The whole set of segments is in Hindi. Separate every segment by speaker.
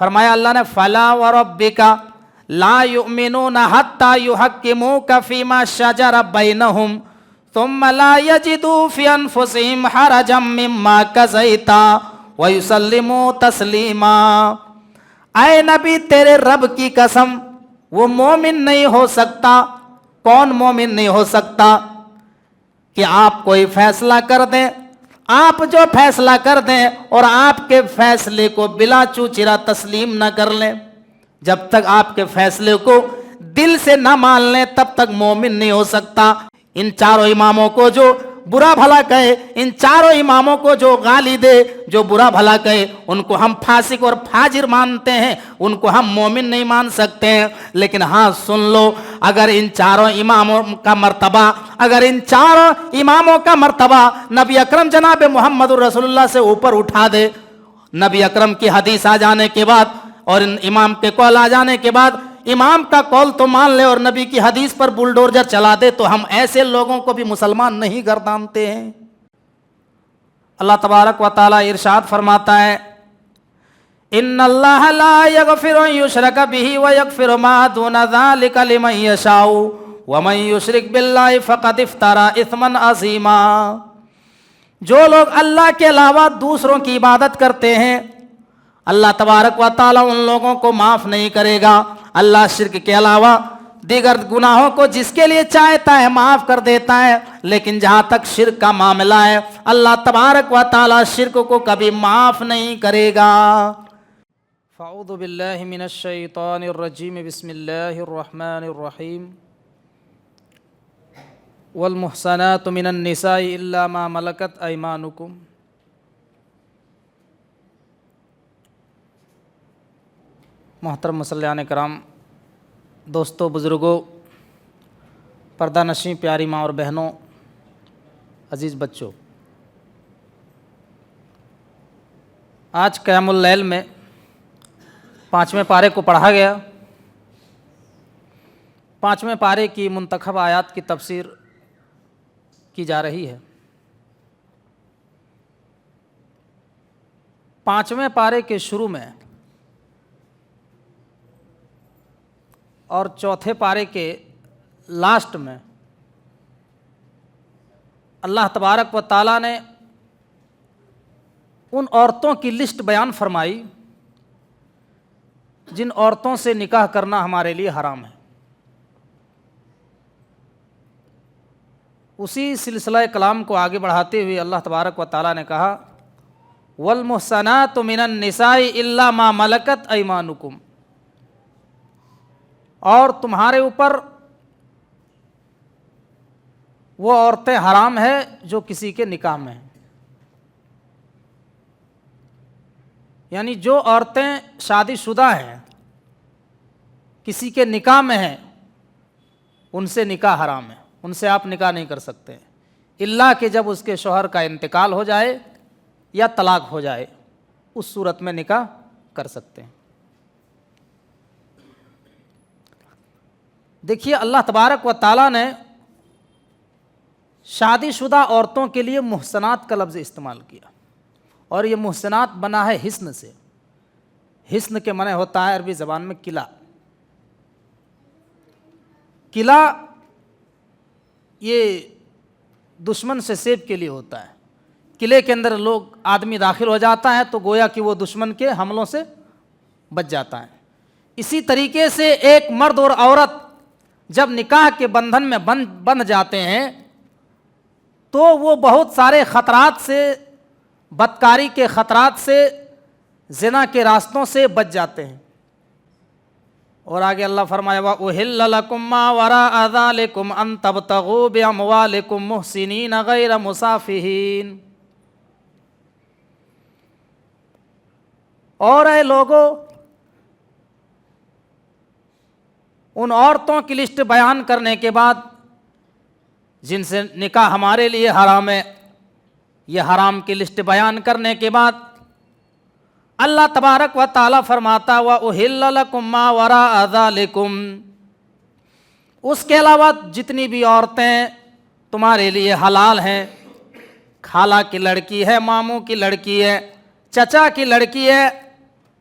Speaker 1: फरमाया अल्लाह ने, फला व रब्बिका ला युमिनूना हत्ता युहक्किमूका फीमा शजर बैनहुम तुम्मा ला यजिदू फी अनफुसिहिम हरजम मिम्मा कज़ैता व युसल्लिमू तस्लीमा। ऐ नबी, तेरे रब की कसम, वो मोमिन नहीं हो सकता। कौन मोमिन नहीं हो सकता? कि आप कोई फैसला कर दें, आप जो फैसला कर दें और आपके फैसले को बिला चूचिरा तस्लीम न कर लें। जब तक आपके फैसले को दिल से न मान लें तब तक मोमिन नहीं हो सकता। इन चारों इमामों को जो बुरा भला कहे, इन चारों इमामों को जो गाली दे, जो बुरा भला कहे, उनको हम फासिक और फाजिर मानते हैं, उनको हम मोमिन नहीं मान सकते हैं। लेकिन हाँ सुन लो, अगर इन चारों इमामों का मर्तबा, अगर इन चारों इमामों का मर्तबा नबी अकरम जनाब मोहम्मद रसूलुल्लाह से ऊपर उठा दे, नबी अकरम की हदीस आ जाने के बाद और इन इमाम के कौल आ जाने के बाद, इमाम का कौल तो मान ले और नबी की हदीस पर बुलडोजर चला दे, तो हम ऐसे लोगों को भी मुसलमान नहीं गर्दानते हैं। अल्लाह तबारक व तआला इरशाद फरमाता है, इन्नल्लाह ला यगफिरु अन युशरका बिही व यगफिरु मा दूना ज़ालिका लिमन यशाउ व मन युशरिक बिल्लाहि फ़क़द इफ्तरा इस्मन अज़ीमा। जो लोग अल्लाह के अलावा दूसरों की इबादत करते हैं, अल्लाह तबारक व तआला उन लोगों को माफ़ नहीं करेगा। अल्लाह शिर्क के अलावा दीगर गुनाहों को जिसके लिए चाहता है माफ़ कर देता है, लेकिन जहाँ तक शिर्क का मामला है, अल्लाह तबारक व तआला शिर्क को कभी माफ़ नहीं करेगा। फ़अऊज़ु बिल्लाहि मिनश शैतानिर रजीम, बिस्मिल्लाहिर रहमानिर रहीम। वल मुहसनातु मिनन निसाइ इल्ला मा मलकत अयमानुकुम। मोहतरम मुसल्लियान कराम, दोस्तों, बुज़ुर्गों, पर्दा नशीं प्यारी माँ और बहनों, अज़ीज़ बच्चों, आज क़यामुल लैल में 5वें पारे को पढ़ा गया। 5वें पारे की मुंतखब आयात की तफसीर की जा रही है। 5वें पारे के शुरू में और चौथे पारे के लास्ट में अल्लाह तबारक व ताला ने उन औरतों की लिस्ट बयान फरमाई जिन औरतों से निकाह करना हमारे लिए हराम है। उसी सिलसिला कलाम को आगे बढ़ाते हुए अल्लाह तबारक व ताला ने कहा, वल मुहसनातु मिनन निसाइ इल्ला मा मलकत अयमानुकुम। और तुम्हारे ऊपर वो औरतें हराम है जो किसी के निकाह में हैं। यानी जो औरतें शादीशुदा हैं, किसी के निकाह में हैं, उनसे निकाह हराम है, उनसे आप निकाह नहीं कर सकते, इल्ला कि जब उसके शौहर का इंतकाल हो जाए या तलाक हो जाए, उस सूरत में निकाह कर सकते हैं। देखिए, अल्लाह तबारक व ताला ने शादीशुदा औरतों के लिए मुहसनात का लफ्ज़ इस्तेमाल किया, और ये मुहसनात बना है हिस्न से। हिस्न के माने होता है अरबी ज़बान में किला। किला ये दुश्मन से सेब के लिए होता है। किले के अंदर लोग आदमी दाखिल हो जाता है तो गोया कि वो दुश्मन के हमलों से बच जाता है। इसी तरीके से एक मर्द और औरत जब निकाह के बंधन में बंध जाते हैं तो वो बहुत सारे ख़तरात से, बदकारी के ख़तरात से, ज़िना के रास्तों से बच जाते हैं। और आगे अल्लाह फरमाया, वा उहिल्ल लकुम मा वराअ ज़ालिकुम अन तब्तगू बिअमवालिकुम मुहसिनीन गैर मुसाफिहीन। और ऐ लोगों, उन औरतों की लिस्ट बयान करने के बाद जिनसे निकाह हमारे लिए हराम है, ये हराम की लिस्ट बयान करने के बाद अल्लाह तबारक व ताला फरमाता, व उहिल्ल लकुम मा वराअ ज़ालिकुम। उसके अलावा जितनी भी औरतें तुम्हारे लिए हलाल हैं, खाला की लड़की है, मामू की लड़की है, चचा की लड़की है,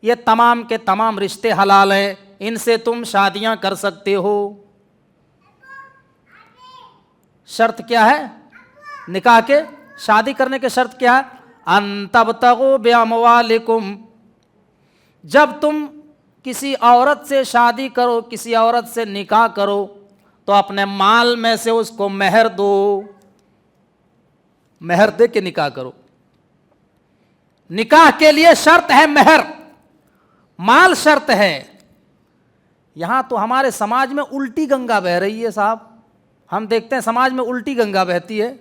Speaker 1: ये तमाम के तमाम रिश्ते हलाल हैं, इनसे तुम शादियां कर सकते हो। शर्त क्या है निकाह के, शादी करने के शर्त क्या है? अन तबतगू बिअमवालिकुम, जब तुम किसी औरत से शादी करो, किसी औरत से निकाह करो, तो अपने माल में से उसको मेहर दो, मेहर दे के निकाह करो। निकाह के लिए शर्त है मेहर, माल शर्त है। यहां तो हमारे समाज में उल्टी गंगा बह रही है साहब, हम देखते हैं समाज में उल्टी गंगा बहती है।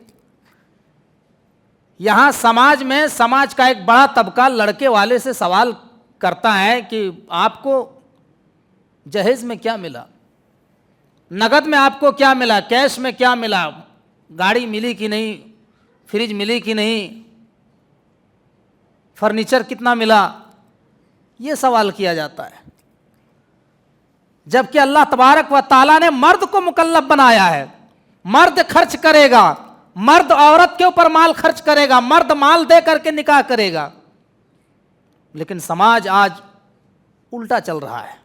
Speaker 1: यहां समाज में, समाज का एक बड़ा तबका लड़के वाले से सवाल करता है कि आपको जहेज में क्या मिला, नगद में आपको क्या मिला, कैश में क्या मिला, गाड़ी मिली कि नहीं, फ्रिज मिली कि नहीं, फर्नीचर कितना मिला, ये सवाल किया जाता है। जबकि अल्लाह तबारक व ताला ने मर्द को मुकल्लफ बनाया है, मर्द खर्च करेगा, मर्द औरत के ऊपर माल खर्च करेगा, मर्द माल दे करके निकाह करेगा। लेकिन समाज आज उल्टा चल रहा है,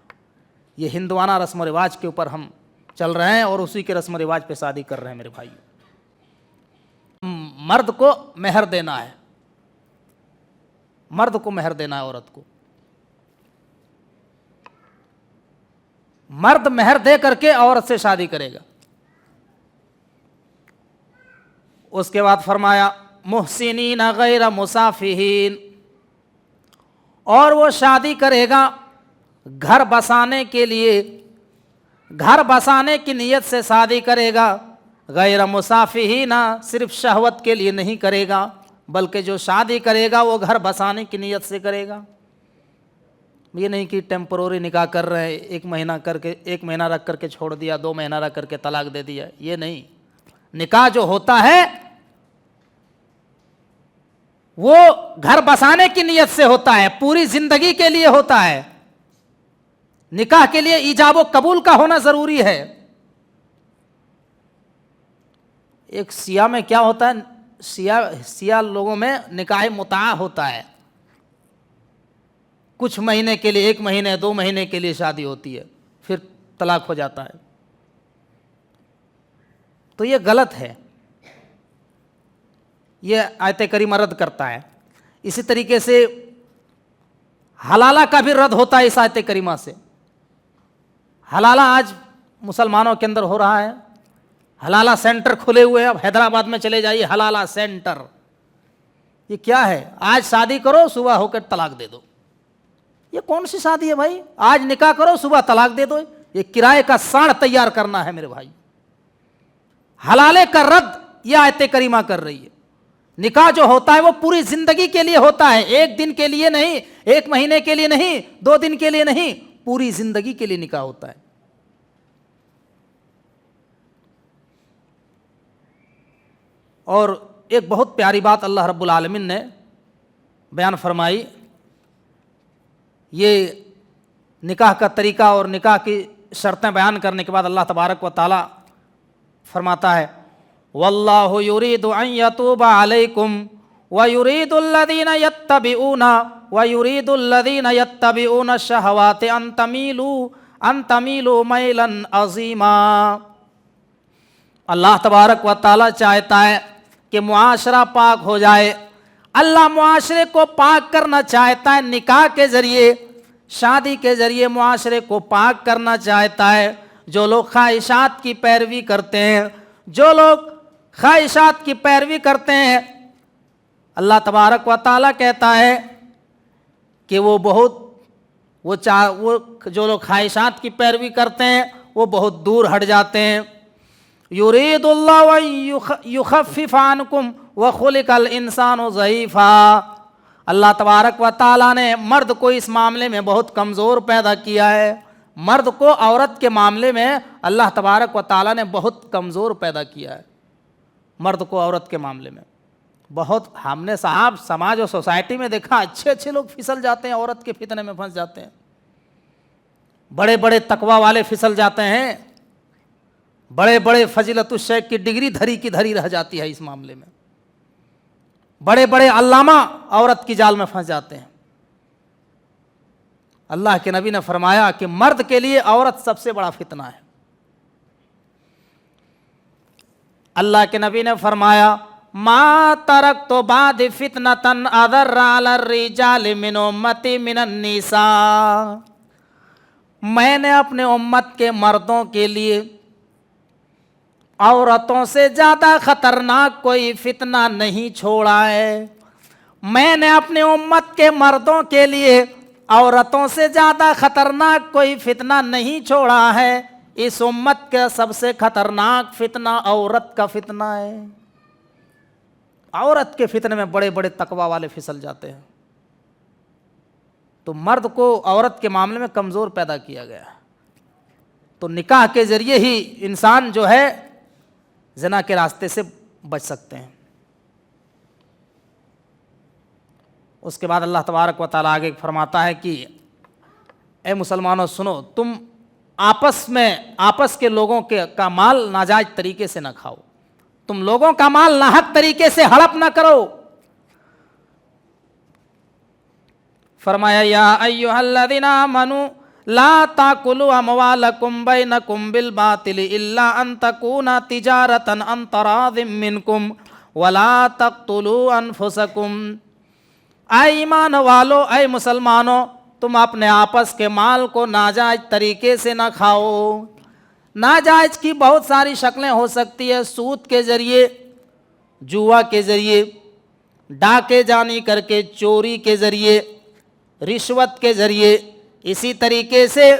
Speaker 1: ये हिंदुआना रस्म रिवाज के ऊपर हम चल रहे हैं और उसी के रस्म रिवाज पे शादी कर रहे हैं मेरे भाई। मर्द को मेहर देना है, मर्द को मेहर देना है औरत को। मर्द मेहर दे करके औरत से शादी करेगा। उसके बाद फरमाया मुहसिनीन गैर मुसाफिहीन, और वो शादी करेगा घर बसाने के लिए, घर बसाने की नीयत से शादी करेगा। गैर मुसाफिहीन, सिर्फ शहवत के लिए नहीं करेगा, बल्कि जो शादी करेगा वो घर बसाने की नीयत से करेगा। ये नहीं कि टेम्पोररी निकाह कर रहे हैं, 1 महीना करके, 1 महीना रख करके छोड़ दिया, 2 महीना रख करके तलाक दे दिया, ये नहीं। निकाह जो होता है वो घर बसाने की नीयत से होता है, पूरी जिंदगी के लिए होता है। निकाह के लिए ईजाब व कबूल का होना जरूरी है। एक शिया में क्या होता है, शिया लोगों में निकाह मुताआ होता है, कुछ महीने के लिए, 1 महीने 2 महीने के लिए शादी होती है, फिर तलाक हो जाता है। तो ये गलत है, ये आयत करीमा रद्द करता है। इसी तरीके से हलाला का भी रद्द होता है इस आयत करीमा से। हलाला आज मुसलमानों के अंदर हो रहा है, हलाला सेंटर खुले हुए हैं। अब हैदराबाद में चले जाइए, हलाला सेंटर, ये क्या है? आज शादी करो, सुबह होकर तलाक दे दो। ये कौन सी शादी है भाई? आज निकाह करो, सुबह तलाक दे दो। ये किराए का साड़ तैयार करना है मेरे भाई। हलाले का रद्द यह आयत करीमा कर रही है। निकाह जो होता है वो पूरी जिंदगी के लिए होता है, 1 दिन के लिए नहीं, 1 महीने के लिए नहीं, 2 दिन के लिए नहीं, पूरी जिंदगी के लिए निकाह होता है। और एक बहुत प्यारी बात अल्लाह रब्बुल आलमीन ने बयान फरमाई। ये निकाह का तरीका और निकाह की शर्तें बयान करने के बाद अल्लाह तबारक व ताला फरमाता है, वल्लाहु युरीदु अन यतूबा अलैकुम व युरीदुल्लज़ीना यत्तबिऊना शहवाति अन तमीलू मैलन अज़ीमा। अल्लाह तबारक व ताला चाहता है कि मुआशरा पाक हो जाए। अल्लाह मुआशरे को पाक करना चाहता है, निकाह के जरिए, शादी के जरिए मुआशरे को पाक करना चाहता है। जो लोग ख्वाहिशात की पैरवी करते हैं, जो लोग ख्वाहिशात की पैरवी करते हैं, अल्लाह तबारक व ताला कहता है कि वो जो लोग ख्वाहिशात की पैरवी करते हैं वो बहुत दूर हट जाते हैं। युरीदुल्लाहु अन युखफ्फिफ अन्कुम व खुलिकल इंसानु ज़ईफ़ा। अल्लाह तबारक व ताला ने मर्द को इस मामले में बहुत कमज़ोर पैदा किया है। मर्द को औरत के मामले में अल्लाह तबारक व ताला ने बहुत कमज़ोर पैदा किया है। मर्द को औरत के मामले में बहुत, हमने साहब समाज और सोसाइटी में देखा, अच्छे अच्छे लोग फिसल जाते हैं, औरत के फितने में फंस जाते हैं। बड़े बड़े तकवा वाले फिसल जाते हैं, बड़े बड़े फजीलतुश शेख की डिग्री धरी की धरी रह जाती है इस मामले में। बड़े बड़े अल्लामा औरत की जाल में फंस जाते हैं। अल्लाह के नबी ने फरमाया कि मर्द के लिए औरत सबसे बड़ा फितना है। अल्लाह के नबी ने फरमाया मा तरक तो बाद फितनतन अदर्रा अला रिजाल मिन उम्मती मिनन निसा, मैंने अपने उम्मत के मर्दों के लिए औरतों से ज्यादा खतरनाक कोई फितना नहीं छोड़ा है। मैंने अपने उम्मत के मर्दों के लिए औरतों से ज्यादा खतरनाक कोई फितना नहीं छोड़ा है। इस उम्मत का सबसे खतरनाक फितना औरत का फितना है। औरत के फितने में बड़े बड़े तकवा वाले फिसल जाते हैं। तो मर्द को औरत के मामले में कमजोर पैदा किया गया। तो निकाह के जरिए ही इंसान जो है ज़िना के रास्ते से बच सकते हैं। उसके बाद अल्लाह तबारक व तआला आगे फरमाता है कि ए मुसलमानों सुनो, तुम आपस के लोगों का माल नाजायज तरीके से ना खाओ, तुम लोगों का माल नाहक तरीके से हड़प ना करो। फरमाया या अय्युहल्लज़ीना आमनू ला ताकुलू अमवालकुम बैनकुम बिल बातिल इल्ला अन तकूना तिजारतन अन तरादिम मिनकुम वला तक़्तुलू अनफुसकुम। ऐ ईमान वालो, ऐ मुसलमानों, तुम अपने आपस के माल को नाजायज तरीके से ना खाओ। नाजायज की बहुत सारी शक्लें हो सकती है, सूद के जरिए, जुआ के जरिए, डाके जानी करके, चोरी के जरिए, रिश्वत के जरिए। इसी तरीके से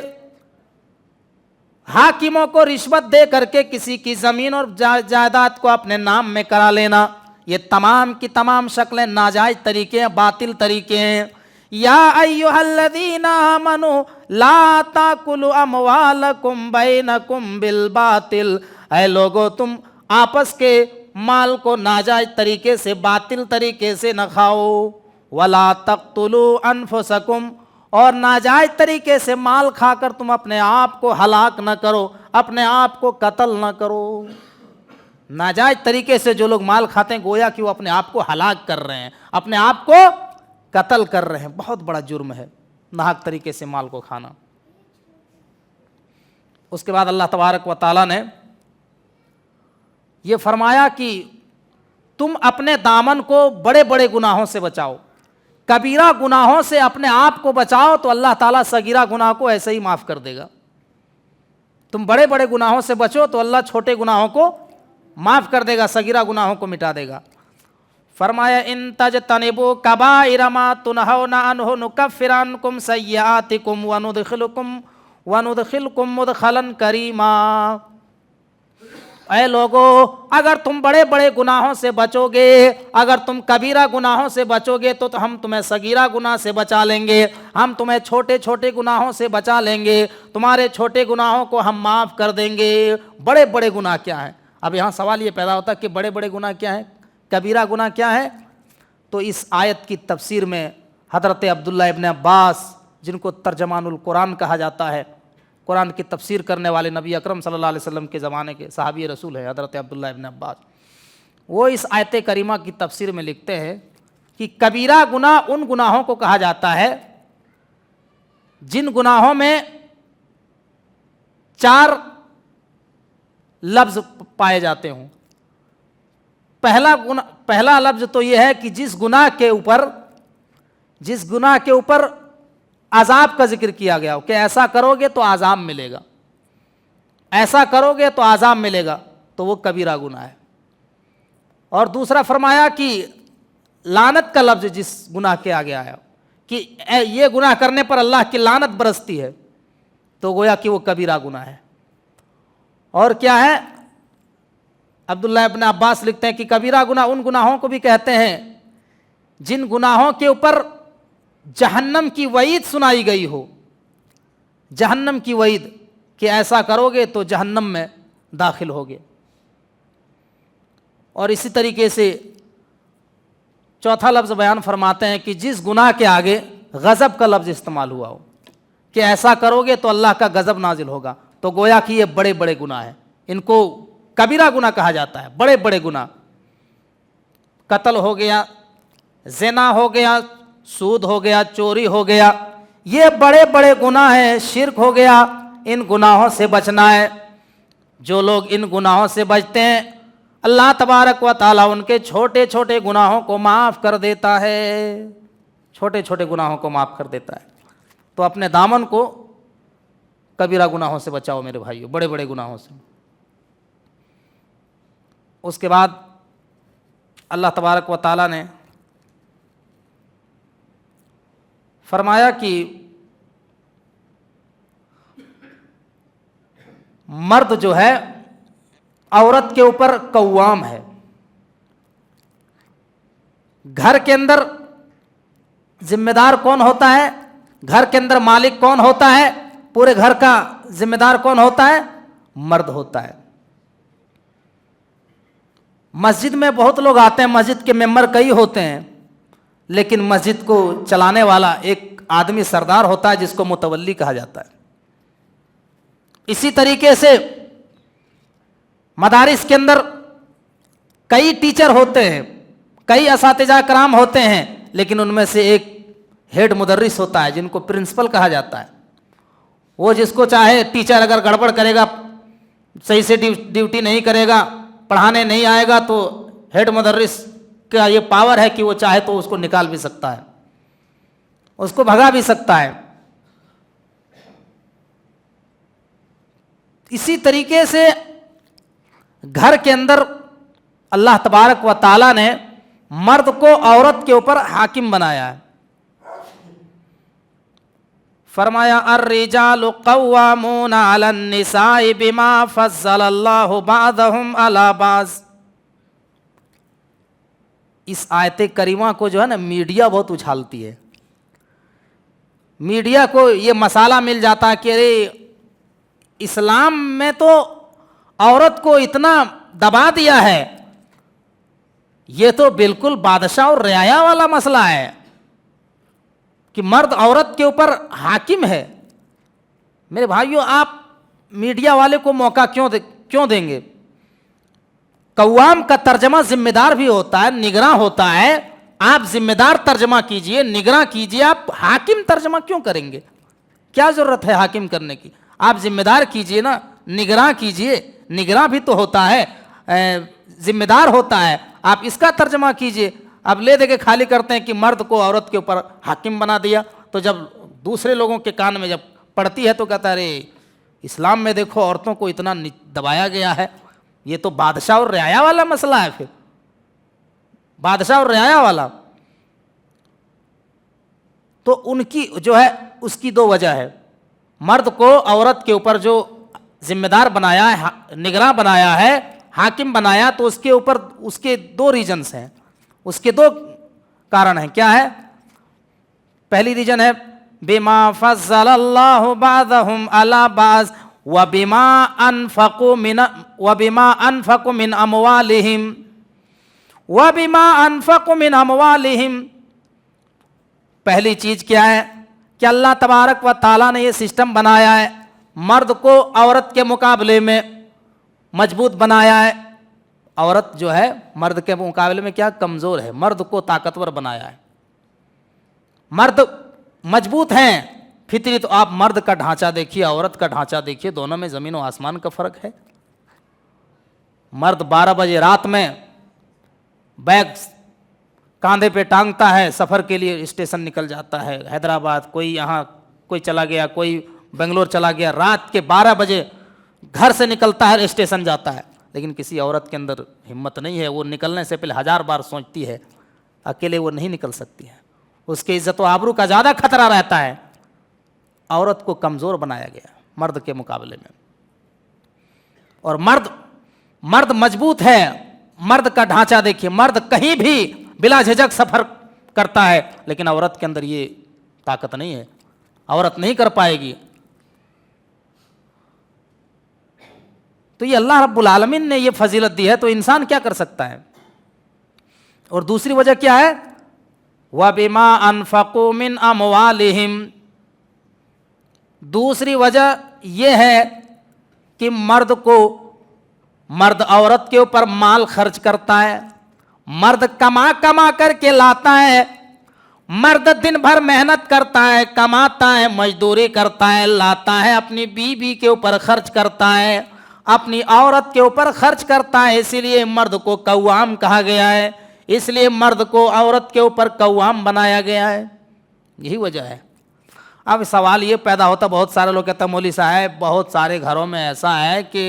Speaker 1: हाकिमों को रिश्वत दे करके किसी की ज़मीन और जायदाद को अपने नाम में करा लेना, ये तमाम की तमाम शक्लें नाजायज तरीके हैं, बातिल तरीके हैं। या अय्युहल्लज़ीना आमनू ला ताकुलू अमवालकुम बैनकुम बिल बातिल, ऐ लोगो तुम आपस के माल को नाजायज तरीके से, बातिल तरीके से न खाओ। वला तक़्तुलू अनफुसकुम, और नाजायज तरीके से माल खाकर तुम अपने आप को हलाक न करो, अपने आप को कत्ल न करो। नाजायज तरीके से जो लोग माल खाते हैं गोया कि वो अपने आप को हलाक कर रहे हैं, अपने आप को कत्ल कर रहे हैं। बहुत बड़ा जुर्म है नाहक तरीके से माल को खाना। उसके बाद अल्लाह तबारक व तआला ने यह फरमाया कि तुम अपने दामन को बड़े बड़े गुनाहों से बचाओ, कबीरा गुनाहों से अपने आप को बचाओ तो अल्लाह ताला सगीरा गुनाह को ऐसे ही माफ़ कर देगा। तुम बड़े बड़े गुनाहों से बचो तो अल्लाह छोटे गुनाहों को माफ़ कर देगा, सगीरा गुनाहों को मिटा देगा। फरमाया इन तजतनिबू कबाइर मा तुनहौना अन्हु नुकफ्फिर अन्कुम सय्यातिकुम वनुदखिलकुम मुदखलन करीमा। ऐ लोगों, अगर तुम बड़े बड़े गुनाहों से बचोगे, अगर तुम कबीरा गुनाहों से बचोगे तो हम तुम्हें सगीरा गुनाह से बचा लेंगे, हम तुम्हें छोटे छोटे गुनाहों से बचा लेंगे, तुम्हारे छोटे गुनाहों को हम माफ़ कर देंगे। बड़े बड़े गुनाह क्या हैं? अब यहाँ सवाल ये पैदा होता है कि बड़े बड़े गुनाह क्या हैं, कबीरा गुनाह क्या है? तो इस आयत की तफसीर में हज़रत अब्दुल्लाह इब्न अब्बास, जिनको तर्जमानुल कुरान कहा जाता है, कुरान की तफसीर करने वाले नबी अकरम सल्लल्लाहु अलैहि वसल्लम के ज़माने के सहाबी रसूल हैं हज़रत अब्दुल्लाह इब्न अब्बास, वो इस आयत करीमा की तफसीर में लिखते हैं कि कबीरा गुनाह उन गुनाहों को कहा जाता है जिन गुनाहों में 4 लफ्ज़ पाए जाते हों। पहला लफ्ज़ तो यह है कि जिस गुनाह के ऊपर अजाब का जिक्र किया गया हो कि ऐसा करोगे तो अजाब मिलेगा, ऐसा करोगे तो अजाब मिलेगा, तो वो कबीरा गुनाह है। और दूसरा फरमाया कि लानत का लफ्ज़ जिस गुनाह के आगे आया कि ये गुनाह करने पर अल्लाह की लानत बरसती है, तो गोया कि वो कबीरा गुनाह है। और क्या है? अब्दुल्लाह इब्न अब्बास लिखते हैं कि कबीरा गुनाह उन गुनाहों को भी कहते हैं जिन गुनाहों के ऊपर जहन्नम की वईद सुनाई गई हो, जहन्नम की वईद कि ऐसा करोगे तो जहन्नम में दाखिल होगे। और इसी तरीके से चौथा लफ्ज़ बयान फरमाते हैं कि जिस गुनाह के आगे गज़ब का लफ्ज़ इस्तेमाल हुआ हो कि ऐसा करोगे तो अल्लाह का गज़ब नाजिल होगा, तो गोया कि ये बड़े बड़े गुनाह हैं, इनको कबीरा गुनाह कहा जाता है। बड़े बड़े गुनाह, कत्ल हो गया, ज़िना हो गया, सूद हो गया, चोरी हो गया, ये बड़े बड़े गुनाह हैं, शिर्क हो गया, इन गुनाहों से बचना है। जो लोग इन गुनाहों से बचते हैं अल्लाह तबारक व ताला उनके छोटे छोटे गुनाहों को माफ़ कर देता है, छोटे छोटे गुनाहों को माफ़ कर देता है। तो अपने दामन को कबीरा गुनाहों से बचाओ मेरे भाइयों, बड़े बड़े गुनाहों से। उसके बाद अल्लाह तबारक व ताला ने फरमाया कि मर्द जो है औरत के ऊपर कव्वाम है। घर के अंदर जिम्मेदार कौन होता है? घर के अंदर मालिक कौन होता है? पूरे घर का जिम्मेदार कौन होता है? मर्द होता है। मस्जिद में बहुत लोग आते हैं, मस्जिद के मेंबर कई होते हैं, लेकिन मस्जिद को चलाने वाला एक आदमी सरदार होता है जिसको मुतवल्ली कहा जाता है। इसी तरीके से मदारिस के अंदर कई टीचर होते हैं, कई असातिज़ा कराम होते हैं, लेकिन उनमें से एक हेड मुदर्रिस होता है जिनको प्रिंसिपल कहा जाता है। वो जिसको चाहे, टीचर अगर गड़बड़ करेगा, सही से ड्यूटी नहीं करेगा, पढ़ाने नहीं आएगा, तो हेड मुदर्रिस का ये पावर है कि वो चाहे तो उसको निकाल भी सकता है, उसको भगा भी सकता है। इसी तरीके से घर के अंदर अल्लाह तबारक व ताला ने मर्द को औरत के ऊपर हाकिम बनाया है। फरमाया अर्रिजालु क़व्वामूना अलन निसाई बिमा फ़ज़्ज़लल्लाहु बअदहुम अला बाज़। इस आयत करीमा को जो है ना मीडिया बहुत उछालती है। मीडिया को ये मसाला मिल जाता है कि अरे इस्लाम में तो औरत को इतना दबा दिया है, ये तो बिल्कुल बादशाह और रियाया वाला मसला है कि मर्द औरत के ऊपर हाकिम है। मेरे भाइयों, आप मीडिया वाले को मौका क्यों देंगे? कव्वाम का तर्जमा जिम्मेदार भी होता है, निगरान होता है। आप जिम्मेदार तर्जमा कीजिए, निगरान कीजिए, आप हाकिम तर्जमा क्यों करेंगे? क्या जरूरत है हाकिम करने की? आप जिम्मेदार कीजिए ना, निगरान कीजिए। निगरान भी तो होता है, जिम्मेदार होता है, आप इसका तर्जमा कीजिए। अब ले दे के खाली करते हैं कि मर्द को औरत के ऊपर हाकिम बना दिया, तो जब दूसरे लोगों के कान में जब पड़ती है तो कहता है अरे इस्लाम में देखो औरतों को इतना दबाया गया है, ये तो बादशाह और रियाया वाला मसला है। फिर बादशाह और रियाया वाला तो उनकी जो है उसकी दो वजह है। मर्द को औरत के ऊपर जो जिम्मेदार बनाया है, निगरान बनाया है, हाकिम बनाया, तो उसके ऊपर उसके दो रीजन्स हैं, उसके दो कारण हैं। क्या है? पहली रीजन है बिमा फज़्ज़लल्लाहु बअदहुम अला बाज़ व बिमा अनफ़क़ू मिन अमवालिहिम। पहली चीज क्या है कि अल्लाह तबारक व ताला ने ये सिस्टम बनाया है, मर्द को औरत के मुकाबले में मजबूत बनाया है। औरत जो है मर्द के मुकाबले में क्या कमज़ोर है, मर्द को ताकतवर बनाया है। मर्द मजबूत हैं फितरी, तो आप मर्द का ढांचा देखिए, औरत का ढांचा देखिए, दोनों में ज़मीन और आसमान का फ़र्क है। मर्द 12 बजे रात में बैग कांधे पे टांगता है, सफ़र के लिए स्टेशन निकल जाता है, हैदराबाद, कोई यहाँ कोई चला गया, कोई बेंगलोर चला गया, रात के 12 बजे घर से निकलता है, स्टेशन जाता है। लेकिन किसी औरत के अंदर हिम्मत नहीं है, वो निकलने से पहले 1000 बार सोचती है, अकेले वो नहीं निकल सकती है, उसके इज्जत व आबरू का ज़्यादा खतरा रहता है। औरत को कमज़ोर बनाया गया मर्द के मुकाबले में। और मर्द मजबूत है, मर्द का ढांचा देखिए, मर्द कहीं भी बिला झिझक सफ़र करता है, लेकिन औरत के अंदर ये ताकत नहीं है, औरत नहीं कर पाएगी। तो ये अल्लाह रब्बुल आलमीन ने ये फजीलत दी है, तो इंसान क्या कर सकता है? और दूसरी वजह क्या है? व बिमा अनफ़क़ू मिन अमवालिहिम। दूसरी वजह यह है कि मर्द औरत के ऊपर माल खर्च करता है, मर्द कमा करके लाता है, मर्द दिन भर मेहनत करता है, कमाता है, मजदूरी करता है, लाता है, अपनी बीवी के ऊपर खर्च करता है, अपनी औरत के ऊपर खर्च करता है, इसीलिए मर्द को कव्वाम कहा गया है, इसलिए मर्द को औरत के ऊपर कव्वाम बनाया गया है। यही वजह है। अब सवाल ये पैदा होता, बहुत सारे लोग कहते हैं मौलवी साहब बहुत सारे घरों में ऐसा है कि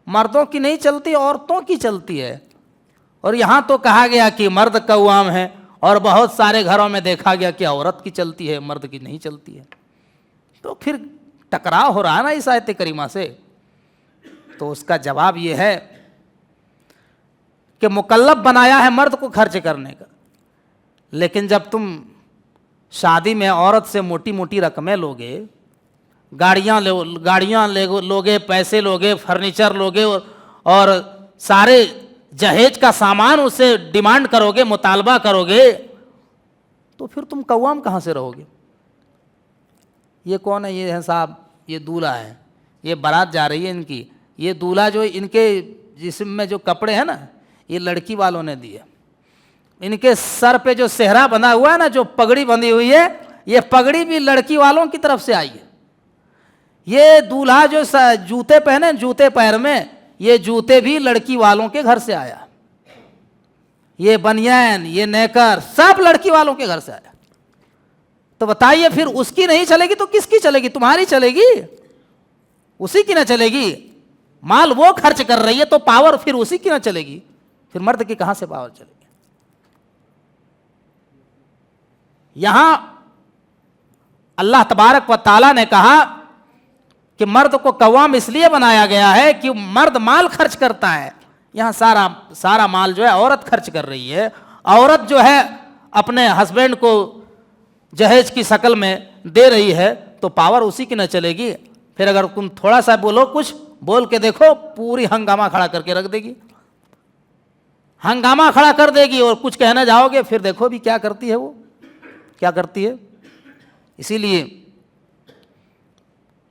Speaker 1: मर्दों की नहीं चलती, औरतों की चलती है, और यहाँ तो कहा गया कि मर्द कव्वाम है, और बहुत सारे घरों में देखा गया कि औरत की चलती है, मर्द की नहीं चलती है। तो फिर टकराव हो रहा है ना इस आयत करीमा से। तो उसका जवाब ये है कि मुकल्लफ बनाया है मर्द को खर्च करने का, लेकिन जब तुम शादी में औरत से मोटी मोटी रकमें लोगे, गाड़ियाँ लोगे, पैसे लोगे, फर्नीचर लोगे, और सारे जहेज का सामान उससे डिमांड करोगे, मुतालबा करोगे, तो फिर तुम कव्वाम कहाँ से रहोगे? ये कौन है? ये है साहब, ये दूल्हा है, ये बारात जा रही है इनकी, ये दूल्हा जो इनके जिस्म में जो कपड़े हैं ना, ये लड़की वालों ने दिए, इनके सर पे जो सेहरा बंधा हुआ है ना, जो पगड़ी बंधी हुई है, ये पगड़ी भी लड़की वालों की तरफ से आई है। ये दूल्हा जो जूते पहने, जूते पैर में, ये जूते भी लड़की वालों के घर से आया। ये बनियान, ये नेकर, सब लड़की वालों के घर से आया। तो बताइए फिर उसकी नहीं चलेगी तो किसकी चलेगी? तुम्हारी चलेगी, उसी की ना चलेगी। माल वो खर्च कर रही है तो पावर फिर उसी की ना चलेगी, फिर मर्द की कहां से पावर चलेगी? यहां अल्लाह तबारक व ताला ने कहा कि मर्द को कव्वाम इसलिए बनाया गया है कि मर्द माल खर्च करता है। यहां सारा माल जो है औरत खर्च कर रही है। औरत जो है अपने हस्बैंड को जहेज की शक्ल में दे रही है, तो पावर उसी की न चलेगी। फिर अगर तुम थोड़ा सा बोलो, कुछ बोल के देखो, पूरी हंगामा खड़ा करके रख देगी, हंगामा खड़ा कर देगी। और कुछ कहना जाओगे, फिर देखो भी क्या करती है, वो क्या करती है। इसीलिए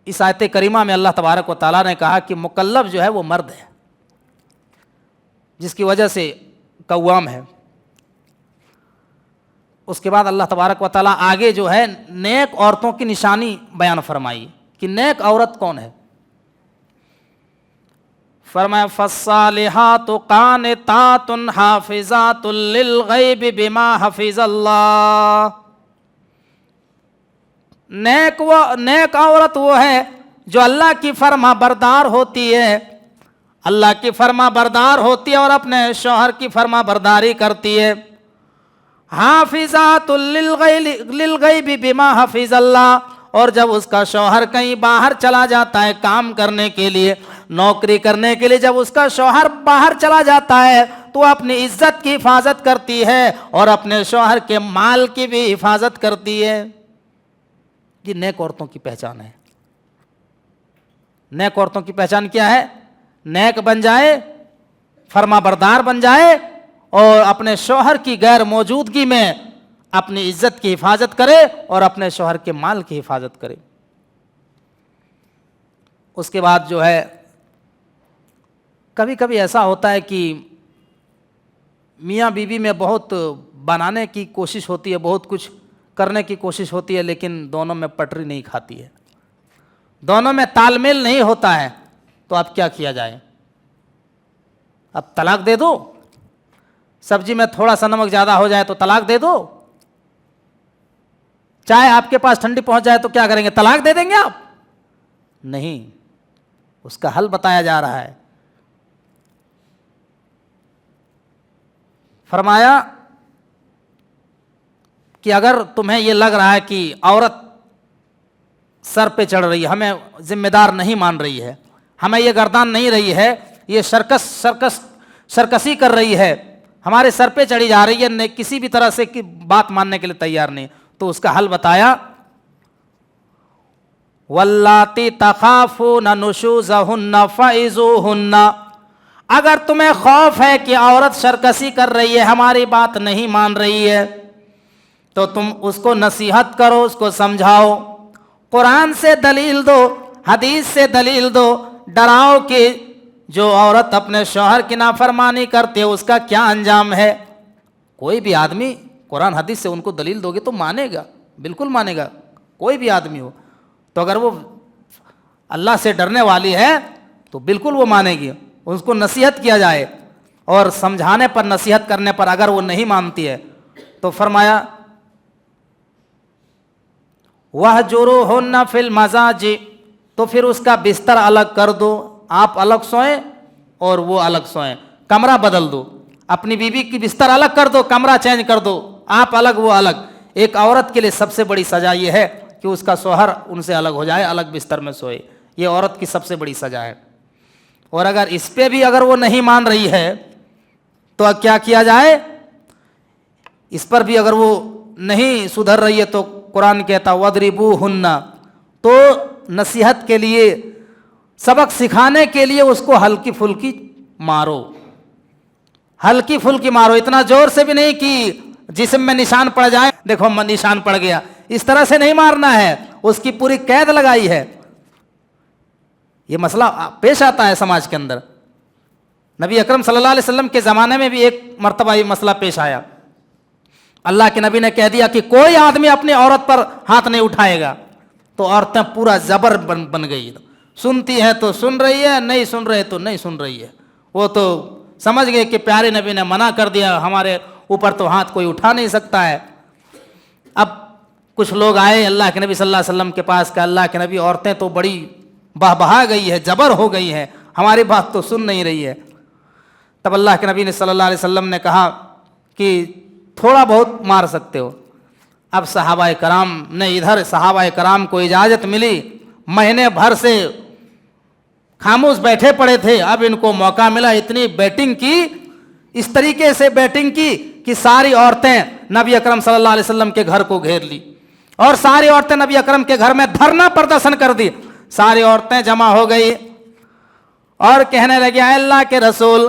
Speaker 1: इस आयत करीमा में अल्लाह तबारक व ताला ने कहा कि मुकल्लफ जो है वो मर्द है, जिसकी वजह से कव्वाम है। उसके बाद अल्लाह तबारक व ताला आगे जो है नेक औरतों की निशानी बयान फरमाई कि नेक औरत कौन है। फरमाया फस्सालिहातु कानितातुन हाफिजातुल लिल गैबि बिमा हफिज़ल्लाह। नेक औरत वो है जो अल्लाह की फरमा बरदार होती है, अल्लाह की फरमा बरदार होती है और अपने शौहर की फरमा बरदारी करती है। हाफिजातुल लिल गैबि बिमा हफिज़ल्लाह। और जब उसका शौहर कहीं बाहर चला जाता है काम करने के लिए, नौकरी करने के लिए, जब उसका शौहर बाहर चला जाता है तो अपनी इज्जत की हिफाजत करती है और अपने शौहर के माल की भी हिफाजत करती है। ये नेक औरतों की पहचान है। नेक औरतों की पहचान क्या है? नेक बन जाए, फरमाबरदार बन जाए और अपने शौहर की गैर मौजूदगी में अपनी इज्जत की हिफाजत करे और अपने शौहर के माल की हिफाजत करे। उसके बाद जो है कभी कभी ऐसा होता है कि मियाँ बीवी में बहुत बनाने की कोशिश होती है, बहुत कुछ करने की कोशिश होती है, लेकिन दोनों में पटरी नहीं खाती है, दोनों में तालमेल नहीं होता है। तो अब क्या किया जाए? अब तलाक दे दो? सब्जी में थोड़ा सा नमक ज़्यादा हो जाए तो तलाक दे दो? चाय आपके पास ठंडी पहुंच जाए तो क्या करेंगे? तलाक दे देंगे आप? नहीं, उसका हल बताया जा रहा है। फरमाया कि अगर तुम्हें यह लग रहा है कि औरत सर पे चढ़ रही है, हमें जिम्मेदार नहीं मान रही है, हमें ये गर्दान नहीं रही है, ये सरकसी कर रही है, हमारे सर पे चढ़ी जा रही है, किसी भी तरह से की बात मानने के लिए तैयार नहीं, तो उसका हल बताया वल्लाती तखाफून नुशूज़हुन्ना फ़इज़ूहुन्ना। अगर तुम्हें खौफ है कि औरत सरकसी कर रही है, हमारी बात नहीं मान रही है, तो तुम उसको नसीहत करो, उसको समझाओ, कुरान से दलील दो, हदीस से दलील दो, डराओ कि जो औरत अपने शौहर की नाफरमानी करती है उसका क्या अंजाम है। कोई भी आदमी कुरान हदीस से उनको दलील दोगे तो मानेगा, बिल्कुल मानेगा, कोई भी आदमी हो। तो अगर वो अल्लाह से डरने वाली है तो बिल्कुल वो मानेगी। उसको नसीहत किया जाए और समझाने पर, नसीहत करने पर अगर वो नहीं मानती है तो फरमाया वह जोरो हो न फिल मजाजी, तो फिर उसका बिस्तर अलग कर दो, आप अलग सोएं और वो अलग सोएं, कमरा बदल दो, अपनी बीवी की बिस्तर अलग कर दो, कमरा चेंज कर दो, आप अलग वो अलग। एक औरत के लिए सबसे बड़ी सजा ये है कि उसका शौहर उनसे अलग हो जाए, अलग बिस्तर में सोए, ये औरत की सबसे बड़ी सजा है। और अगर इस पे भी अगर वो नहीं मान रही है तो क्या किया जाए, इस पर भी अगर वो नहीं सुधर रही है तो कुरान कहता वदरिबू हुन्ना, तो नसीहत के लिए, सबक सिखाने के लिए उसको हल्की फुल्की मारो, हल्की फुल्की मारो, इतना जोर से भी नहीं कि जिस्म में निशान पड़ जाए, देखो निशान पड़ गया, इस तरह से नहीं मारना है, उसकी पूरी कैद लगाई है। ये मसला पेश आता है समाज के अंदर। नबी अकरम सल्लल्लाहु अलैहि वसल्लम के ज़माने में भी एक मर्तबा ये मसला पेश आया। अल्लाह के नबी ने कह दिया कि कोई आदमी अपनी औरत पर हाथ नहीं उठाएगा, तो औरतें पूरा जबर बन गई, सुनती है तो सुन रही है, नहीं सुन रहे तो नहीं सुन रही है। वो तो समझ गए कि प्यारे नबी ने मना कर दिया, हमारे ऊपर तो हाथ कोई उठा नहीं सकता है। अब कुछ लोग आए अल्लाह के नबी सल्लल्लाहु अलैहि वसल्लम के पास, का अल्लाह के नबी औरतें तो बड़ी बहा गई है, जबर हो गई है, हमारी बात तो सुन नहीं रही है। तब अल्लाह के नबी ने सल्लल्लाहु अलैहि वसल्लम ने कहा कि थोड़ा बहुत मार सकते हो। अब सहाबाए कराम ने, इधर सहाबाए कराम को इजाज़त मिली, महीने भर से खामोश बैठे पड़े थे, अब इनको मौका मिला, इतनी बैटिंग की, इस तरीके से बैटिंग की कि सारी औरतें नबी अकरम सल्लल्लाहु अलैहि वसल्लम के घर को घेर ली और सारी औरतें नबी अकरम के घर में धरना प्रदर्शन कर दी। सारी औरतें जमा हो गई और कहने लगे अल्लाह के रसूल,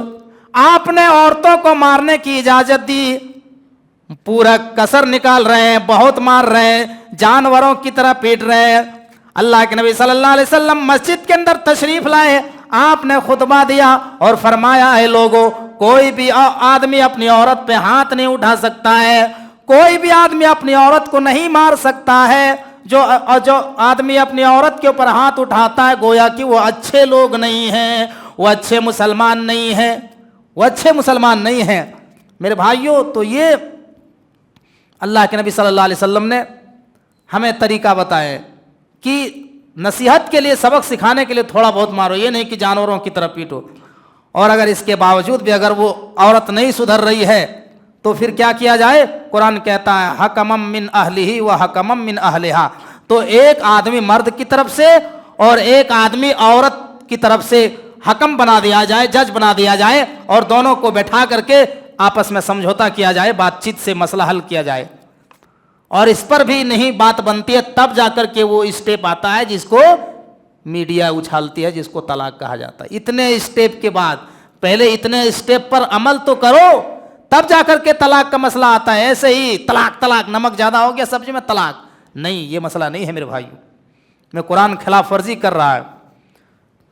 Speaker 1: आपने औरतों को मारने की इजाजत दी, पूरा कसर निकाल रहे हैं, बहुत मार रहे हैं, जानवरों की तरह पीट रहे हैं। अल्लाह के नबी सल्लल्लाहु अलैहि वसल्लम मस्जिद के अंदर तशरीफ लाए, आपने खुतबा दिया और फरमाया है लोगों, कोई भी आदमी अपनी औरत पे हाथ नहीं उठा सकता है, कोई भी आदमी अपनी औरत को नहीं मार सकता है। जो आदमी अपनी औरत के ऊपर हाथ उठाता है गोया कि वो अच्छे लोग नहीं हैं, वो अच्छे मुसलमान नहीं हैं, वो अच्छे मुसलमान नहीं हैं। मेरे भाइयों, तो ये अल्लाह के नबी सल्लल्लाहु अलैहि वसल्लम ने हमें तरीका बताया कि नसीहत के लिए, सबक सिखाने के लिए थोड़ा बहुत मारो, ये नहीं कि जानवरों की तरह पीटो। और अगर इसके बावजूद भी अगर वो औरत नहीं सुधर रही है तो फिर क्या किया जाए, कुरान कहता है हकमम मिन अहलिही व हकमम मिन अहलिहा, तो एक आदमी मर्द की तरफ से और एक आदमी औरत की तरफ से हकम बना दिया जाए, जज बना दिया जाए और दोनों को बैठा करके आपस में समझौता किया जाए, बातचीत से मसला हल किया जाए। और इस पर भी नहीं बात बनती है तब जाकर के वो स्टेप आता है जिसको मीडिया उछालती है, जिसको तलाक कहा जाता है। इतने स्टेप के बाद, पहले इतने स्टेप पर अमल तो करो तब जाकर के तलाक का मसला आता है। ऐसे ही तलाक तलाक, नमक ज्यादा हो गया सब्जी में तलाक, नहीं, ये मसला नहीं है मेरे भाइयों। मैं कुरान खिलाफ वर्जी कर रहा है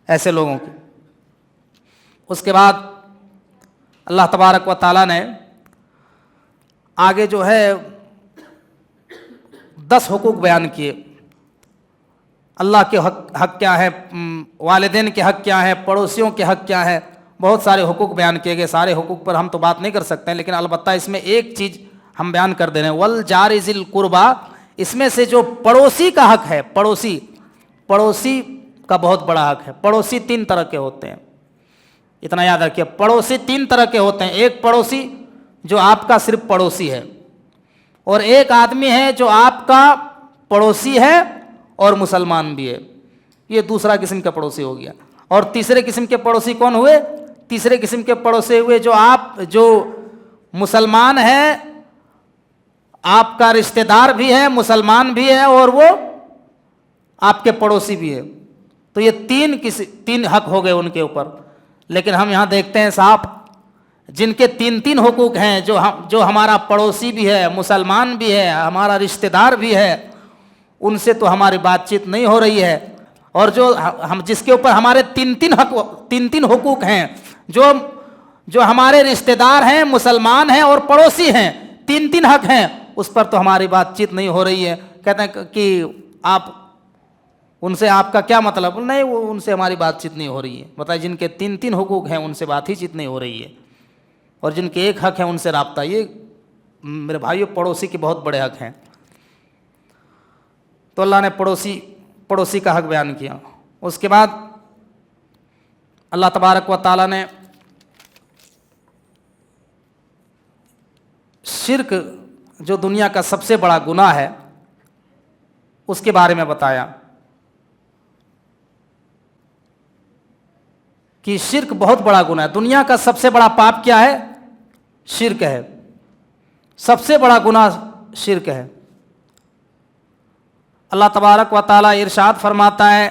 Speaker 1: ऐसे लोगों की। उसके बाद अल्लाह तबारक व ताला ने आगे जो है 10 हुकूक बयान किए। अल्लाह के हक क्या है, वालिदैन के हक क्या है, पड़ोसियों के हक क्या है, बहुत सारे हुकूक बयान किए गए। सारे हुकूक पर हम तो बात नहीं कर सकते हैं, लेकिन अलबत्ता इसमें एक चीज़ हम बयान कर दे रहे हैं, वल जारि ज़िल कुर्बा, इसमें से जो पड़ोसी का हक है, पड़ोसी का बहुत बड़ा हक है। पड़ोसी 3 तरह के होते हैं, इतना याद रखिए, पड़ोसी 3 तरह के होते हैं। एक पड़ोसी जो आपका सिर्फ पड़ोसी है, और एक आदमी है जो आपका पड़ोसी है और मुसलमान भी है, ये दूसरा किस्म का पड़ोसी हो गया। और तीसरे किस्म के पड़ोसी कौन हुए, तीसरे किस्म के पड़ोसी हुए जो मुसलमान है, आपका रिश्तेदार भी है, मुसलमान भी है और वो आपके पड़ोसी भी है। तो ये 3 हक हो गए उनके ऊपर। लेकिन हम यहाँ देखते हैं साहब, जिनके 3 हुकूक हैं, जो हमारा पड़ोसी भी है, मुसलमान भी है, हमारा रिश्तेदार भी है, उनसे तो हमारी बातचीत नहीं हो रही है। और जो हम जिसके ऊपर हमारे 3 हुकूक हैं, जो हमारे रिश्तेदार हैं, मुसलमान हैं और पड़ोसी हैं, तीन तीन हक हैं, उस पर तो हमारी बातचीत नहीं हो रही है। कहते हैं कि आप उनसे आपका क्या मतलब? नहीं, वो उनसे हमारी बातचीत नहीं हो रही है। बताइए, जिनके तीन तीन हुकूक हैं उनसे बातचीत नहीं हो रही है, और जिनके एक हक है उनसे राब्ता। ये मेरे भाइयों पड़ोसी के बहुत बड़े हक हैं। तो अल्लाह ने पड़ोसी का हक बयान किया। उसके बाद अल्लाह तबारक व ताला ने शिर्क जो दुनिया का सबसे बड़ा गुनाह है उसके बारे में बताया कि शिर्क बहुत बड़ा गुनाह है। दुनिया का सबसे बड़ा पाप क्या है? शिर्क है। सबसे बड़ा गुनाह शिर्क है। अल्लाह तबारक व ताला इरशाद फरमाता है,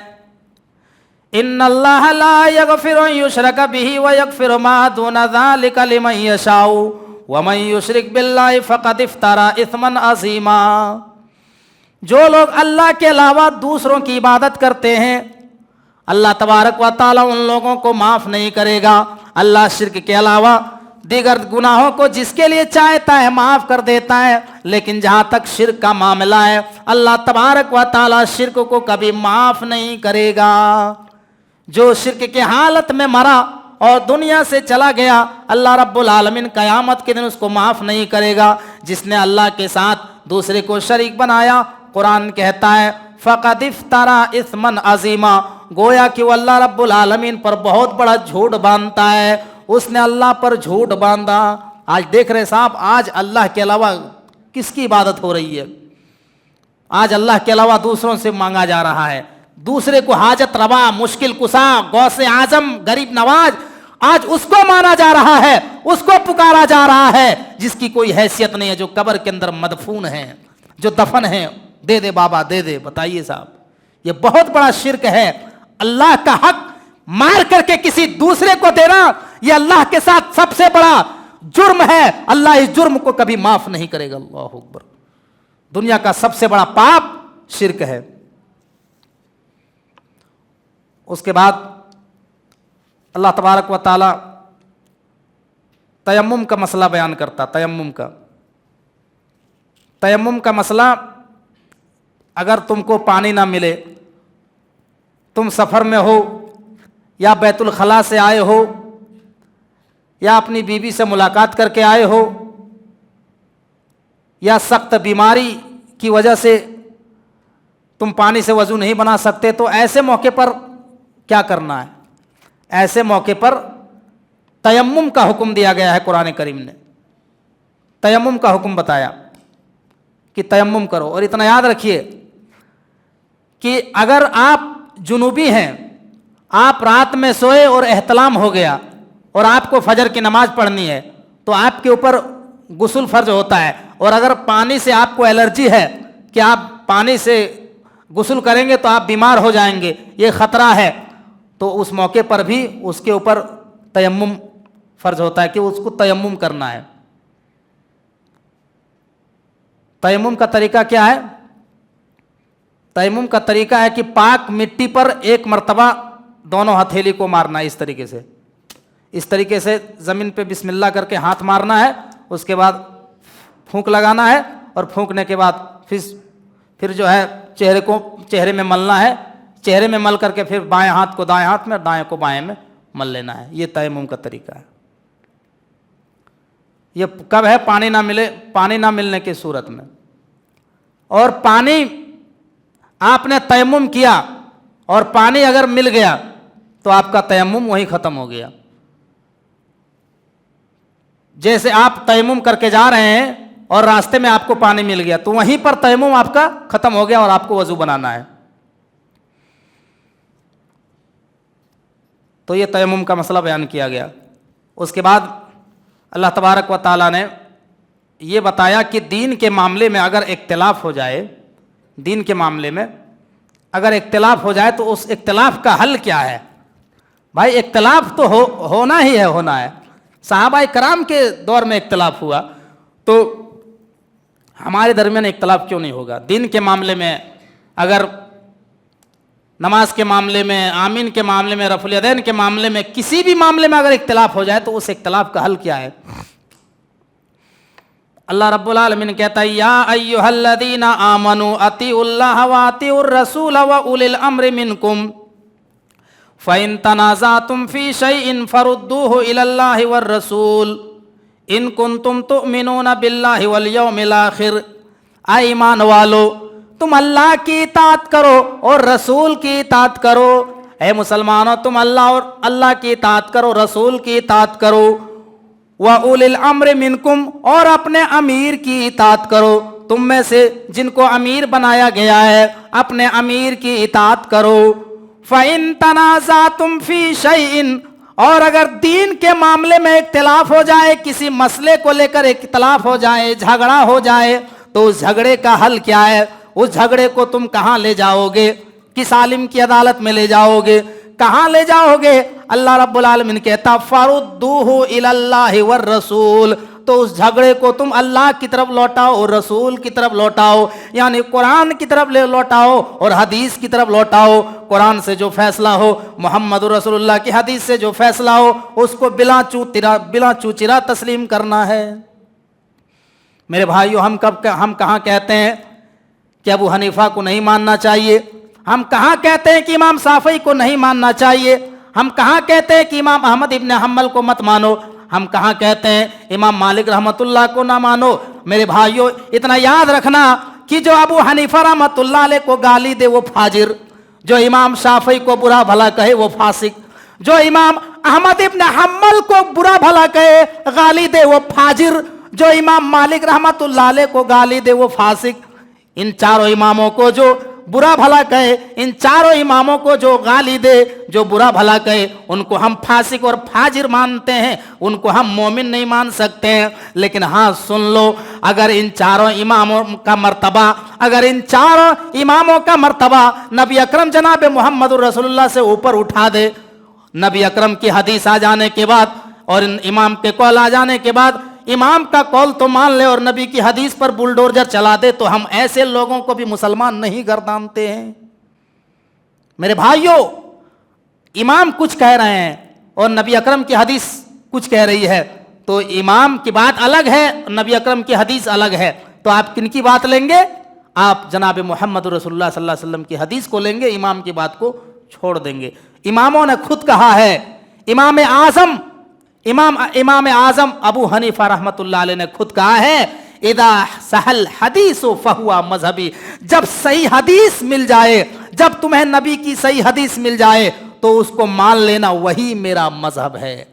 Speaker 1: इन्नल्लाह ला यगफिरु अन युशरका बिही व यगफिरु मा दूना ज़ालिका लिमन यशाउ व मन युशरिक बिल्लाहि फ़क़द इफ़्तरा इस्मन अज़ीमा। जो लोग अल्लाह के अलावा दूसरों की इबादत करते हैं, अल्लाह तबारक व ताला उन लोगों को माफ़ नहीं करेगा। अल्लाह शिर्क के अलावा दीगर गुनाहों को जिसके लिए चाहता है माफ़ कर देता है, लेकिन जहाँ तक शिर्क का मामला है अल्लाह तबारक व ताला शिर्क को कभी माफ़ नहीं करेगा। जो शिर्क के हालत में मरा और दुनिया से चला गया, अल्लाह रब्बुल आलमीन क़यामत के दिन उसको माफ़ नहीं करेगा। जिसने अल्लाह के साथ दूसरे को शरीक बनाया, कुरान कहता है फ़क़द इफ़्तरा इस्मन अज़ीमा, गोया कि वो अल्लाह रब्बुल आलमीन पर बहुत बड़ा झूठ बांधता है। उसने अल्लाह पर झूठ बांधा। आज देख रहे साहब, आज अल्लाह के अलावा किसकी इबादत हो रही है? आज अल्लाह के अलावा दूसरों से मांगा जा रहा है। दूसरे को हाजत रवा, मुश्किल कुशा, गौसे आजम, गरीब नवाज, आज उसको माना जा रहा है, उसको पुकारा जा रहा है जिसकी कोई हैसियत नहीं है, जो कब्र के अंदर मदफून है, जो दफन है। दे दे बाबा दे दे। बताइए साहब, ये बहुत बड़ा शिर्क है। अल्लाह का हक मार करके किसी दूसरे को देना, यह अल्लाह के साथ सबसे बड़ा जुर्म है। अल्लाह इस जुर्म को कभी माफ नहीं करेगा। अल्लाह अकबर। दुनिया का सबसे बड़ा पाप शिर्क है। उसके बाद अल्लाह तबारक व ताला तयम्मुम का मसला बयान करता। तयम्मुम का मसला, अगर तुमको पानी ना मिले, तुम सफ़र में हो या बैतुल खला से आए हो या अपनी बीवी से मुलाकात करके आए हो या सख्त बीमारी की वजह से तुम पानी से वज़ू नहीं बना सकते, तो ऐसे मौके पर क्या करना है? ऐसे मौके पर तयम्मुम का हुक्म दिया गया है। कुरान करीम ने तयम्मुम का हुक्म बताया कि तयम्मुम करो। और इतना याद रखिए कि अगर आप जुनूबी हैं, आप रात में सोए और एहतलाम हो गया और आपको फजर की नमाज पढ़नी है, तो आपके ऊपर गुस्ल फर्ज होता है। और अगर पानी से आपको एलर्जी है कि आप पानी से गुस्ल करेंगे तो आप बीमार हो जाएंगे, ये ख़तरा है, तो उस मौके पर भी उसके ऊपर तयम्मुम फर्ज होता है कि उसको तयम्मुम करना है। तयम्मुम का तरीका क्या है? तयम्मुम का तरीका है कि पाक मिट्टी पर एक मर्तबा दोनों हथेली को मारना है। इस तरीके से ज़मीन पे बिस्मिल्लाह करके हाथ मारना है। उसके बाद फूंक लगाना है और फूंकने के बाद फिर जो है चेहरे में मलना है। चेहरे में मल करके फिर बाएं हाथ को दाएं हाथ में, दाएं को बाएं में मल लेना है। ये तयम्मुम का तरीका है। ये कब है? पानी ना मिले, पानी ना मिलने की सूरत में। और पानी आपने तयम्मुम किया और पानी अगर मिल गया तो आपका तयम्मुम वहीं ख़त्म हो गया। जैसे आप तयम्मुम करके जा रहे हैं और रास्ते में आपको पानी मिल गया, तो वहीं पर तयम्मुम आपका ख़त्म हो गया और आपको वज़ू बनाना है। तो ये तयम्मुम का मसला बयान किया गया। उसके बाद अल्लाह तबारक व ताला ने ये बताया कि दीन के मामले में अगर इख्तिलाफ हो जाए, दीन के मामले में अगर इख्तिलाफ हो जाए तो उस इख्तिलाफ का हल क्या है? भाई इख्तिलाफ तो होना ही है, होना है। सहाबाए कराम के दौर में इख्तिलाफ हुआ, तो हमारे दरमियान इख्तिलाफ क्यों नहीं होगा? दीन के मामले में, अगर नमाज के मामले में, आमीन के मामले में, रफ़ुल यदैन के मामले में, किसी भी मामले में अगर इख्तिलाफ हो जाए तो उस इख्तिलाफ का हल क्या है? अल्लाह रब्बुल आलमीन कहता है या अय्युहल्लज़ीना आमनू अतीउल्लाह व अतीउर रसूल व उलिल अम्रि मिनकुम फ़इन तनाज़अतुम फ़ी शैइन फ़रुद्दूहु इलल्लाहि वर रसूल इन कुंतुम तुमिनूना बिल्लाहि वल यौमिल आखिर। आए ईमान वालो, तुम अल्लाह की इताअत करो और रसूल की इताअत करो। ऐ मुसलमानों, तुम अल्लाह की इताअत करो, रसूल की इताअत करो। व उलिल अम्र मिनकुम, और अपने अमीर की इताअत करो। तुम में से जिनको अमीर बनाया गया है, अपने अमीर की इताअत करो। फ़इन तनाज़अतुम फ़ी शैइन, और अगर दीन के मामले में इख्तिलाफ हो जाए, किसी मसले को लेकर इख्तिलाफ हो जाए, झगड़ा हो जाए, तो उस झगड़े का हल क्या है? उस झगड़े को तुम कहाँ ले जाओगे? किस आलिम की अदालत में ले जाओगे? कहाँ ले जाओगे? अल्लाह रब्बुल आलमीन कहता फरुद्दूहु इलल्लाहि वर रसूल, तो उस झगड़े को तुम अल्लाह की तरफ लौटाओ और रसूल की तरफ लौटाओ, यानी कुरान की तरफ ले लौटाओ और हदीस की तरफ लौटाओ। कुरान से जो फैसला हो, मोहम्मद रसूलुल्लाह की हदीस से जो फैसला हो, उसको बिला चूचिरा तस्लीम करना है। मेरे भाइयों, हम कहाँ कहते हैं कि अबू हनीफा को नहीं मानना चाहिए? हम कहाँ कहते हैं कि इमाम शाफई को नहीं मानना चाहिए? हम कहाँ कहते हैं कि इमाम अहमद इब्न हम्बल को मत मानो? हम कहाँ कहते हैं इमाम मालिक रहमतुल्लाह को ना मानो? मेरे भाइयों, इतना याद रखना कि जो अबू हनीफा रहमतुल्लाह अलैह को गाली दे वो फाजिर, जो इमाम शाफई को बुरा भला कहे वो फासिक, जो इमाम अहमद इब्न हम्बल को बुरा भला कहे गाली दे वो फाजिर, जो इमाम मालिक रहमतुल्लाह अलैह को गाली दे वो फासिक। इन चारों इमामों को जो बुरा भला कहे, इन चारों इमामों को जो गाली दे, जो बुरा भला कहे, उनको हम फासिक और फाजिर मानते हैं, उनको हम मोमिन नहीं मान सकते हैं। लेकिन हाँ, सुन लो, अगर इन चारों इमामों का मर्तबा, अगर इन चारों इमामों का मर्तबा नबी अकरम जनाब मोहम्मद रसूलुल्लाह से ऊपर उठा दे, नबी अकरम की हदीस आ जाने के बाद और इन इमाम के कौल आ जाने के बाद इमाम का कौल तो मान ले और नबी की हदीस पर बुलडोजर चला दे, तो हम ऐसे लोगों को भी मुसलमान नहीं गर्दानते हैं। मेरे भाइयों, इमाम कुछ कह रहे हैं और नबी अकरम की हदीस कुछ कह रही है, तो इमाम की बात अलग है, नबी अकरम की हदीस अलग है। तो आप किन की बात लेंगे? आप जनाब मोहम्मद रसूलुल्लाह सल्लल्लाहु अलैहि वसल्लम की हदीस को लेंगे, इमाम की बात को छोड़ देंगे। इमामों ने खुद कहा है, इमाम आजम अबू हनीफा रहमतुल्लाह अलैह ने खुद कहा है, इदा सहल हदीसु फहुआ मजहबी, जब सही हदीस मिल जाए, जब तुम्हें नबी की सही हदीस मिल जाए तो उसको मान लेना, वही मेरा मजहब है,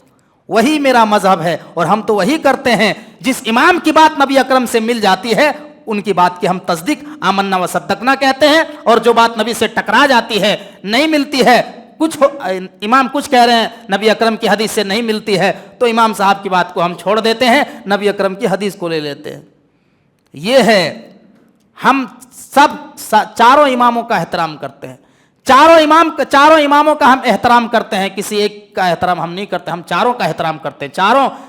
Speaker 1: वही मेरा मजहब है। और हम तो वही करते हैं, जिस इमाम की बात नबी अकरम से मिल जाती है उनकी बात की हम तस्दीक आमन्ना व सद्दकना कहते हैं, और जो बात नबी से टकरा जाती है, नहीं मिलती है, इमाम कुछ कह रहे हैं, नबी अकरम की हदीस से नहीं मिलती है, तो इमाम साहब की बात को हम छोड़ देते हैं, नबी अकरम की हदीस को ले लेते हैं। ये है, हम सब चारों इमामों का एहतराम करते हैं, चारों इमामों का हम एहतराम करते हैं, किसी एक का एहतराम हम नहीं करते, हम चारों का एहतराम करते हैं,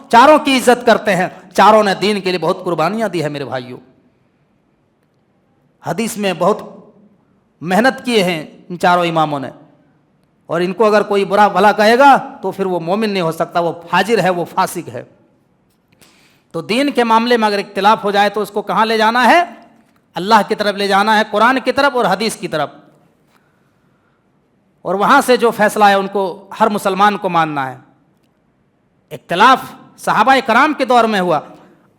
Speaker 1: चारों की इज्जत करते हैं। चारों ने दीन के लिए बहुत कुर्बानियां दी है मेरे भाइयों, हदीस में बहुत मेहनत किए हैं इन चारों इमामों ने, और इनको अगर कोई बुरा भला कहेगा तो फिर वो मोमिन नहीं हो सकता, वो फाजिर है, वो फासिक है। तो दीन के मामले में अगर इख्तिलाफ हो जाए तो उसको कहाँ ले जाना है? अल्लाह की तरफ ले जाना है, कुरान की तरफ और हदीस की तरफ, और वहाँ से जो फैसला है उनको हर मुसलमान को मानना है। इख्तिलाफ सहाबा कराम के दौर में हुआ,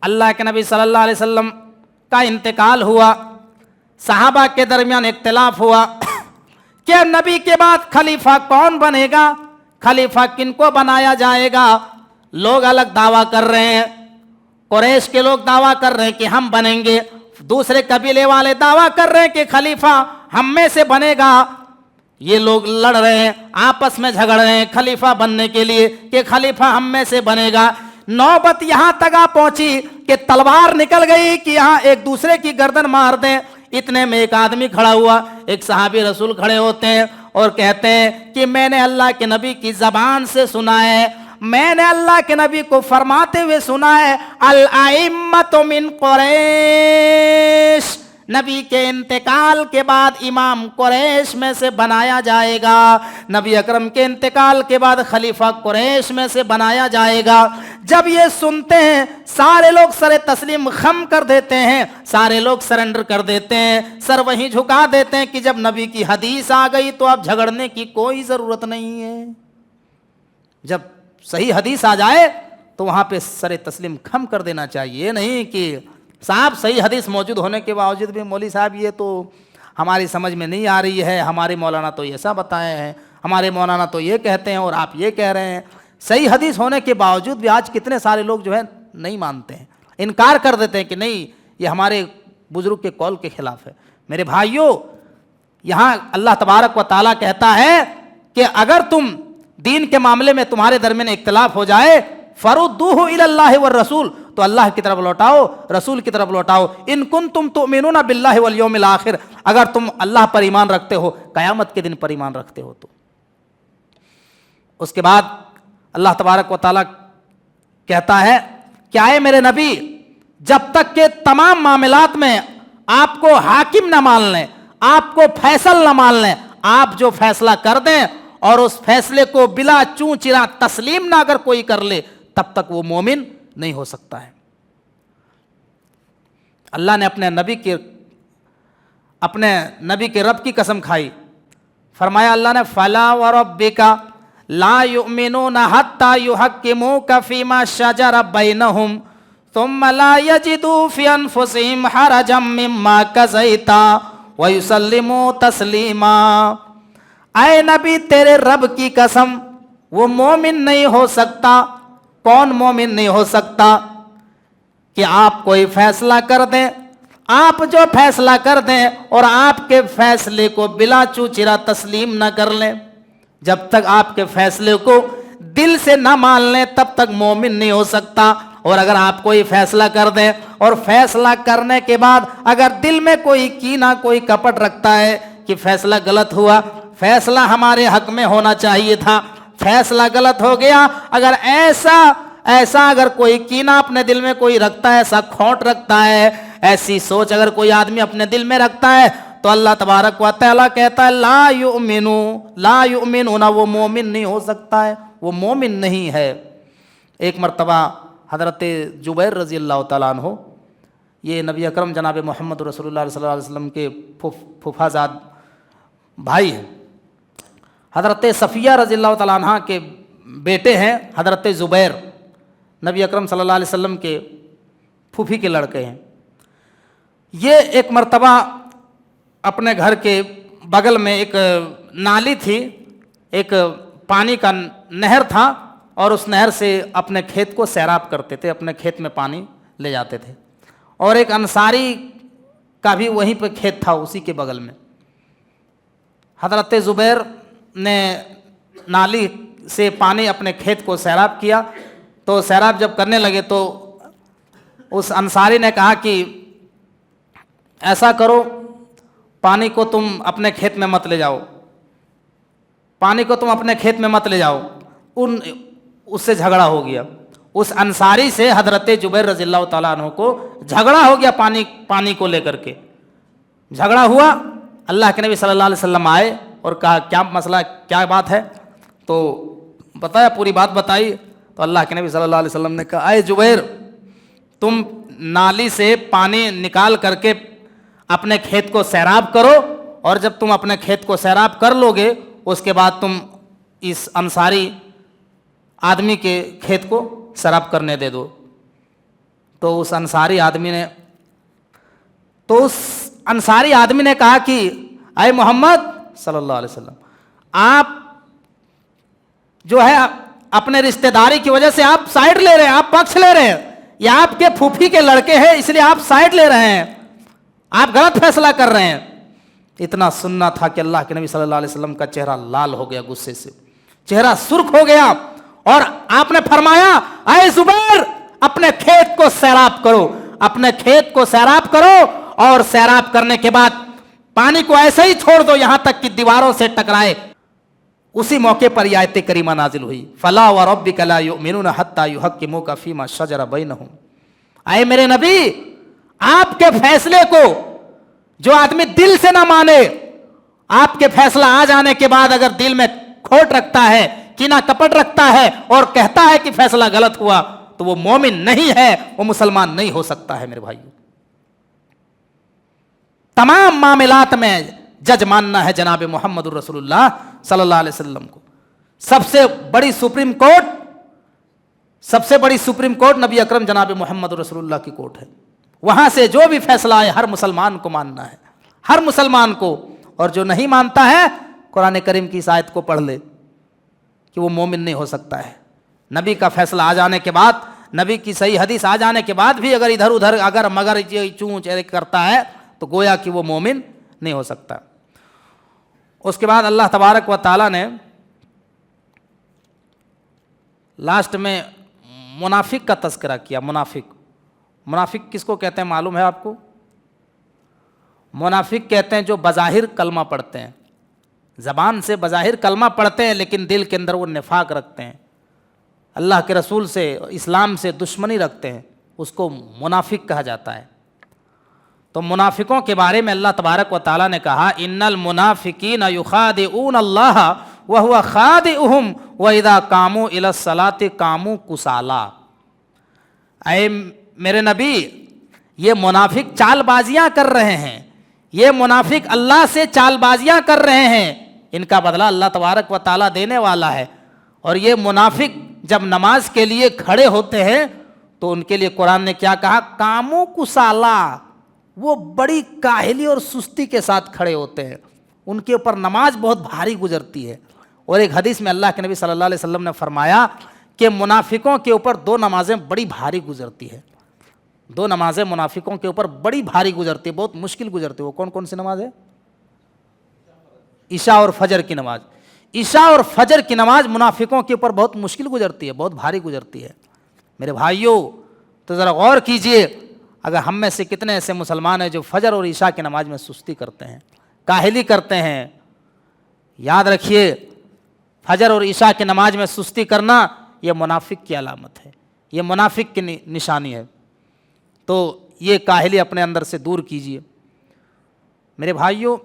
Speaker 1: अल्लाह के नबी सल्लल्लाहु अलैहि वसल्लम का इंतकाल हुआ, सहाबा के दरमियान इख्तिलाफ हुआ कि नबी के बाद खलीफा कौन बनेगा, खलीफा किनको बनाया जाएगा। लोग अलग दावा कर रहे हैं, कुरैश के लोग दावा कर रहे हैं कि हम बनेंगे, दूसरे कबीले वाले दावा कर रहे हैं कि खलीफा हम में से बनेगा। ये लोग लड़ रहे हैं, आपस में झगड़ रहे हैं खलीफा बनने के लिए कि खलीफा हम में से बनेगा। नौबत यहां तक आ पहुंची कि तलवार निकल गई कि यहां एक दूसरे की गर्दन मार दें। इतने में एक आदमी खड़ा हुआ, एक सहाबी रसूल खड़े होते हैं और कहते हैं कि मैंने अल्लाह के नबी की जबान से सुना है, मैंने अल्लाह के नबी को फरमाते हुए सुना है, अल आइम्मतु मिन कुरैश, नबी के इंतकाल के बाद इमाम कुरैश में से बनाया जाएगा, नबी अकरम के इंतकाल के बाद खलीफा कुरैश में से बनाया जाएगा। जब ये सुनते हैं सारे लोग सर तस्लीम खम कर देते हैं, सारे लोग सरेंडर कर देते हैं, सर वहीं झुका देते हैं कि जब नबी की हदीस आ गई तो अब झगड़ने की कोई ज़रूरत नहीं है। जब सही हदीस आ जाए तो वहाँ पे सर तस्लीम खम कर देना चाहिए, नहीं कि साहब सही हदीस मौजूद होने के बावजूद भी मौली साहब ये तो हमारी समझ में नहीं आ रही है, हमारे मौलाना तो ऐसा बताए हैं, हमारे मौलाना तो ये कहते हैं और आप ये कह रहे हैं। सही हदीस होने के बावजूद भी आज कितने सारे लोग जो है नहीं मानते हैं, इनकार कर देते हैं कि नहीं ये हमारे बुजुर्ग के कौल के खिलाफ है। मेरे भाइयों, यहाँ अल्लाह तबारक व ताला कहता है कि अगर तुम दीन के मामले में तुम्हारे दरमियान इख्तिलाफ हो जाए, फरुद्दूहु इलल्लाहि वर रसूल, तो अल्लाह की तरफ लौटाओ, रसूल की तरफ लौटाओ। इन कुंतुम तुमिनूना बिल्लाहि वल यौमिल आखिर, अगर तुम अल्लाह पर ईमान रखते हो, कयामत के दिन पर ईमान रखते हो तो। उसके बाद अल्लाह तबारक व ताला कहता है क्या है मेरे नबी, जब तक के तमाम मामलात में आपको हाकिम ना मान लें, आपको फैसल ना मान लें, आप जो फैसला कर दें और उस फैसले को बिला चूं चिरा तस्लीम ना अगर कोई कर ले, तब तक वो मोमिन नहीं हो सकता है। अल्लाह ने अपने नबी के रब की कसम खाई, फरमाया अल्लाह ने फला व रब्बिका ला युमिनूना हत्ता युहक्किमूका फीमा शजरा बैनहुम सुम्मा ला यजिदू फी अनफुसिहिम हरजम मिम्मा कज़ैता व युसल्लिमू तस्लीमा। ऐ नबी तेरे रब की कसम, वो मोमिन नहीं हो सकता। कौन मोमिन नहीं हो सकता? कि आप कोई फैसला कर दें, आप जो फैसला कर दें और आपके फैसले को बिला चूचिरा तस्लीम न कर लें, जब तक आपके फैसले को दिल से न मान लें तब तक मोमिन नहीं हो सकता। और अगर आप कोई फैसला कर दें और फैसला करने के बाद अगर दिल में कोई कीना कोई कपट रखता है कि फैसला गलत हुआ, फैसला हमारे हक में होना चाहिए था, फैसला गलत हो गया, अगर ऐसा अगर कोई कीना अपने दिल में कोई रखता है, ऐसा खोट रखता है, ऐसी सोच अगर कोई आदमी अपने दिल में रखता है, तो अल्लाह तबारक व तआला कहता है ला युमिनु ना, वो मोमिन नहीं हो सकता है, वो मोमिन नहीं है। एक मरतबा हज़रत जुबैर रज़ी अल्लाह तआला अन्हु, ये नबी अकरम जनाब मोहम्मद रसूलुल्लाह सल्लल्लाहु अलैहि वसल्लम के फूफाजाद भाई हैं, हज़रत सफ़िया रज़ी अल्लाह तआला अन्हा के बेटे हैं हज़रत ज़ुबैर, नबी अकरम सल्लल्लाहु अलैहि वसल्लम के फूफी के लड़के हैं। ये एक मरतबा अपने घर के बगल में एक नाली थी, एक पानी का नहर था, और उस नहर से अपने खेत को सैराब करते थे, अपने खेत में पानी ले जाते थे। और एक अंसारी का भी वहीं पर खेत था, उसी के बगल में। हज़रत ज़ुबैर ने नाली से पानी अपने खेत को सैराब किया, तो सैराब जब करने लगे तो उस अंसारी ने कहा कि ऐसा करो, पानी को तुम अपने खेत में मत ले जाओ, पानी को तुम अपने खेत में मत ले जाओ। उससे झगड़ा हो गया, उस अंसारी से हज़रत जुबैर रज़ियल्लाहु ताला अन्हु को झगड़ा हो गया, पानी को लेकर के झगड़ा हुआ। अल्लाह के नबी सल्लल्लाहु अलैहि वसल्लम आए और कहा क्या मसला, क्या बात है? तो बताया, पूरी बात बताई। तो अल्लाह के नबी सल्लल्लाहु अलैहि वसल्लम ने कहा अय जुबैर, तुम नाली से पानी निकाल करके अपने खेत को सैराब करो, और जब तुम अपने खेत को सैराब कर लोगे उसके बाद तुम इस अंसारी आदमी के खेत को सैराब करने दे दो। तो उस अंसारी आदमी ने कहा कि अय मोहम्मद सल्लल्लाहु अलैहि वसल्लम, आप जो है अपने रिश्तेदारी की वजह से आप साइड ले रहे हैं, आप पक्ष ले रहे हैं, ये आपके फूफी के लड़के हैं इसलिए आप साइड ले रहे हैं, आप गलत फैसला कर रहे हैं। इतना सुनना था कि अल्लाह के नबी सल्लल्लाहु अलैहि वसल्लम का चेहरा लाल हो गया, गुस्से से चेहरा सुर्ख हो गया, और आपने फरमाया अय जुबैर, अपने खेत को सैराब करो, अपने खेत को सैराब करो, और सैराब करने के बाद पानी को ऐसे ही छोड़ दो यहां तक कि दीवारों से टकराए। उसी मौके पर यह आयत करीमा नाजिल हुई, फला व रब्बिका ला युमिनूना हत्ता युहक्किमूका फीमा शजरा बैनहुम। आए मेरे नबी, आपके फैसले को जो आदमी दिल से ना माने, आपके फैसला आ जाने के बाद अगर दिल में खोट रखता है, कीना कपट रखता है और कहता है कि फैसला गलत हुआ, तो वो मोमिन नहीं है, वो मुसलमान नहीं हो सकता है। मेरे भाइयों, तमाम मामलात में जज मानना है जनाब मोहम्मद रसूलुल्लाह सल्लल्लाहु अलैहि वसल्लम को। सबसे बड़ी सुप्रीम कोर्ट नबी अकरम जनाब मोहम्मद रसूलुल्लाह की कोर्ट है। वहां से जो भी फैसला आए हर मुसलमान को मानना है, हर मुसलमान को। और जो नहीं मानता है, कुरान करीम की इस आयत को पढ़ ले कि वो मोमिन नहीं हो सकता है। नबी का फैसला आ जाने के बाद, नबी की सही हदीस आ जाने के बाद भी अगर इधर उधर अगर मगर चूं करता है तो गोया कि वो मोमिन नहीं हो सकता। उसके बाद अल्लाह तबारक व ताला ने लास्ट में मुनाफिक का तस्करा किया। मुनाफिक किसको कहते हैं मालूम है आपको? मुनाफिक कहते हैं जो बज़ाहिर कलमा पढ़ते हैं, ज़बान से बज़ाहिर कलमा पढ़ते हैं लेकिन दिल के अंदर वो निफाक रखते हैं, अल्लाह के रसूल से, इस्लाम से दुश्मनी रखते हैं, उसको मुनाफिक कहा जाता है। तो मुनाफिकों के बारे में अल्लाह तबारक व ताला ने कहा, इन्नल मुनाफिकीन युखादिऊन अल्लाह व हुवा खादिउहुम व इज़ा कामू इला सलाति कामू कुसाला। ऐ मेरे नबी, ये मुनाफिक चालबाजियां कर रहे हैं, ये मुनाफिक अल्लाह से चालबाजियां कर रहे हैं, इनका बदला अल्लाह तबारक व ताला देने वाला है। और ये मुनाफिक जब नमाज के लिए खड़े होते हैं तो उनके लिए कुरान ने क्या कहा? कामू कुसाला, वो बड़ी काहली और सुस्ती के साथ खड़े होते हैं, उनके ऊपर नमाज बहुत भारी गुजरती है। और एक हदीस में अल्लाह के नबी सल्लल्लाहु अलैहि वसल्लम ने फरमाया कि मुनाफिकों के ऊपर दो नमाजें बड़ी भारी गुजरती है, दो नमाजें मुनाफिकों के ऊपर बड़ी भारी गुजरती है, बहुत मुश्किल गुजरती है। वो कौन कौन सी नमाज है? ईशा और फजर की नमाज। ईशा और फजर की नमाज मुनाफिकों के ऊपर बहुत मुश्किल गुजरती है, बहुत भारी गुजरती है। मेरे भाइयों, तो ज़रा गौर कीजिए, अगर हम में से कितने ऐसे मुसलमान हैं जो फजर और ईशा की नमाज में सुस्ती करते हैं, काहली करते हैं। याद रखिए, फजर और ईशा की नमाज में सुस्ती करना यह मुनाफिक की अलामत है, यह मुनाफिक की निशानी है। तो ये काहली अपने अंदर से दूर कीजिए मेरे भाइयों।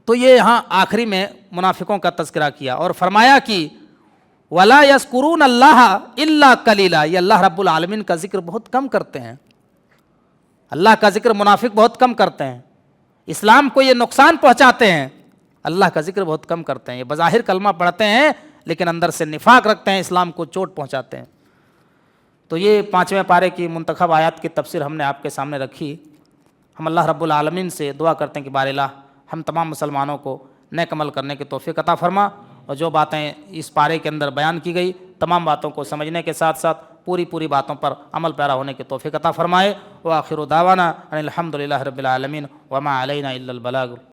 Speaker 1: तो ये यहाँ आखिरी में मुनाफिकों का तज़किरा किया और फरमाया कि वला यस्कुरून अल्लाह इल्ला कलीला, ये अल्लाह रब्बुल आलमीन का जिक्र बहुत कम करते हैं, अल्लाह का जिक्र मुनाफिक बहुत कम करते हैं, इस्लाम को ये नुकसान पहुँचाते हैं, अल्लाह का जिक्र बहुत कम करते हैं। ये बज़ाहिर कलमा पढ़ते हैं लेकिन अंदर से निफाक रखते हैं, इस्लाम को चोट पहुँचाते हैं। तो ये 5वें पारे की मुंतखब आयत की तफसीर हमने आपके सामने रखी। हम अल्लाह रब्बुल आलमीन से दुआ करते हैं कि बारिल्लाह हम तमाम मुसलमानों को नेक अमल करने की तौफीक अता फरमा, और जो बातें इस पारे के अंदर बयान की गई तमाम बातों को समझने के साथ साथ पूरी बातों पर अमल पैरा होने की तौफीक अता फरमाए। व आखिरु दावाना अनिल हम्दुलिल्लाहि रब्बिल आलमीन व मा अलैना इल्लल बलाग।